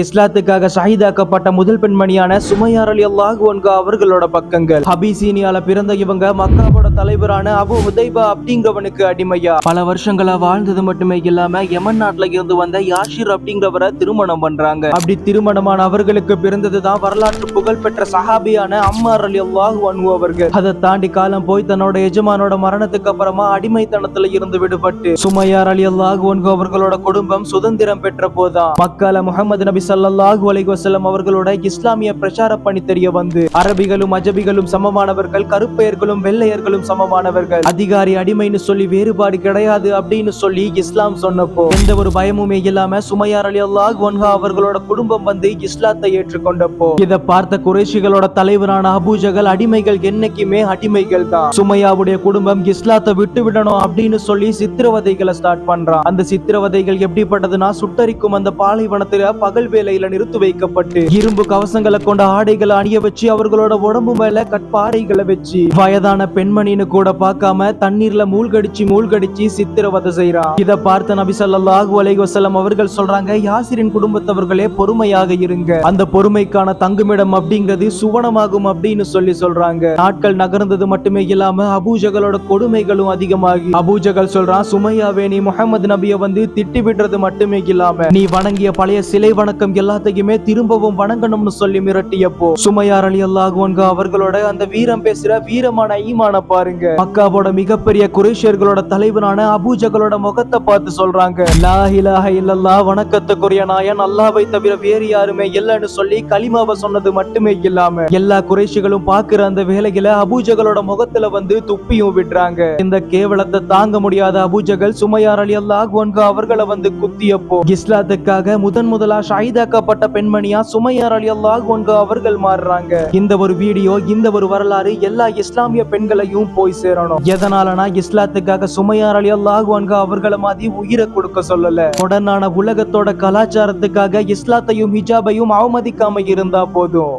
இஸ்லாத்துக்காக ஷஹீதாக்கப்பட்ட முதல் பெண்மணியான சுமையா ரலியல்லாஹு அன்ஹா அவர்களோட பக்கங்கள். அபிசீனியால பிறந்த இவங்க மக்காவோட தலைவரான அபு ஹுதைபா அப்படிங்கிறவனுக்கு அடிமையா பல வருஷங்களா வாழ்ந்தது மட்டுமே இல்லாம யமன் நாட்டுல இருந்து வந்த யாஷிர் அப்படிங்கிறவரை திருமணம் பண்றாங்க. அப்படி திருமணமான அவர்களுக்கு பிறந்ததுதான் வரலாற்று புகழ்பெற்ற சஹாபியான அம்மார் ரலியல்லாஹு அன்ஹு அவர்கள். அதை தாண்டி காலம் போய் தன்னோட எஜமானோட மரணத்துக்கு அப்புறமா அடிமைத்தனத்துல இருந்து விடுபட்டு சுமையா ரலியல்லாஹு அன்ஹு அவர்களோட குடும்பம் சுதந்திரம் பெற்ற போதான் மக்கால முஹம்மது நபி ஸல்லல்லாஹு அலைஹி வஸல்லம் அவர்களோட இஸ்லாமிய பிரச்சார பணி தெரிய வந்து அரபிகளும் அஜபிகளும் சமமானவர்கள், கருப்பெயர்களும் வெள்ளையர்களும் சமமானவர்கள், அதிகாரி அடிமைன்னு சொல்லி வேறுபாடு கிடையாது அப்படின்னு சொல்லி இஸ்லாம் சொன்னப்போ எந்த ஒரு பயமுமே இல்லாம சுமையா ரலியல்லாஹு அன்ஹா அவர்களோட குடும்பம் வந்து இஸ்லாத்தை ஏற்றுக்கொண்டப்போ இதை பார்த்த குறைஷிகளோட தலைவரான அபூஜகல் அடிமைகள் என்னைக்குமே அடிமைகள் தான், சுமையாவுடைய குடும்பம் இஸ்லாத்தை விட்டு விடணும் அப்படின்னு சொல்லி சித்திரவதைகளை ஸ்டார்ட் பண்றான். அந்த சித்திரவதைகள் எப்படிப்பட்டதுன்னா சுட்டரிக்கும் அந்த பாலைவனத்துல பகல் வேலையில நிறுத்தி வைக்கப்பட்டு இரும்பு கவசங்களை கொண்ட ஆடைகளை அணிய வச்சு அவர்களோட உடம்பு மேல கட்பாறைகளை வச்சு வயதான பெண்மணின்னு கூட பார்க்காம தண்ணீர்ல மூழ்கடிச்சு சித்திரவதை செய்யறான். இதை பார்த்த நபி ஸல்லல்லாஹு அலைஹி வஸல்லம் அவர்கள் சொல்றாங்க, யாசிரின் குடும்பத்தவர்களே பொறுமையாக இருங்க, அந்த பொறுமைக்கான தங்குமிடம் அப்படிங்கிறது சுவனமாகும் அப்படின்னு சொல்றாங்க. நாட்கள் நகர்ந்தது மட்டுமே இல்லாம அபூஜகளோட கொடுமைகளும் அதிகமாகி அபூஜகல் சொல்றான், சுமையாவே நீ முஹம்மது நபியை வந்து திட்டி விடுறது மட்டுமே இல்லாம நீ வணங்கிய பழைய சிலை வணக்கம் எல்லாத்தையுமே திரும்பவும் வணங்கணும்னு சொல்லி மிரட்டியப்போ சுமையா ரலியல்லாஹு அன்ஹா அவர்களோட அந்த வீரம் பேசுற வீரமான ஈமான பாருங்க. மக்காவோட மிகப்பெரிய குறைஷியர்களோட தலைவரான அபூஜகளோட முகத்தை பார்த்து சொல்றாங்க, லா இலாஹ இல்லல்லாஹ், வணக்கத்துக்குரிய நாயன் அல்லாஹ்வை தவிர வேறு யாருமே இல்லைன்னு சொல்லி கலிமாவை சொன்னது மட்டுமே இல்லாம எல்லா குறைஷிகளும் பாக்குற அந்த வேலையில அபூஜகளோட முகத்துல வந்து துப்பியும் விடுறாங்க. இந்த கேவலத்தை தாங்க முடியாத அபூஜகல் சுமையா ரலியல்லாஹு அன்ஹா அவர்களை வந்து குத்தியப்போ இஸ்லாத்துக்காக முதலா ஷஹீதாக்கப்பட்ட பெண்மணியா சுமையா ரலியல்லாஹு அன்ஹா அவர்கள் மாறுறாங்க. இந்த ஒரு வீடியோ, இந்த ஒரு வரலாறு எல்லா இஸ்லாமிய பெண்களையும் போய் சேரணும். எதனாலனா இஸ்லாத்துக்காக சுமையா ரலியல்லாஹு அன்ஹா அவர்களை மாதிரி உயிரை கொடுக்க சொல்லல, உடனான உலகத்தோட கலாச்சாரத்துக்காக இஸ்லாத்தையும் ஹிஜாபையும் அவமதிக்காம இருந்தா போதும்.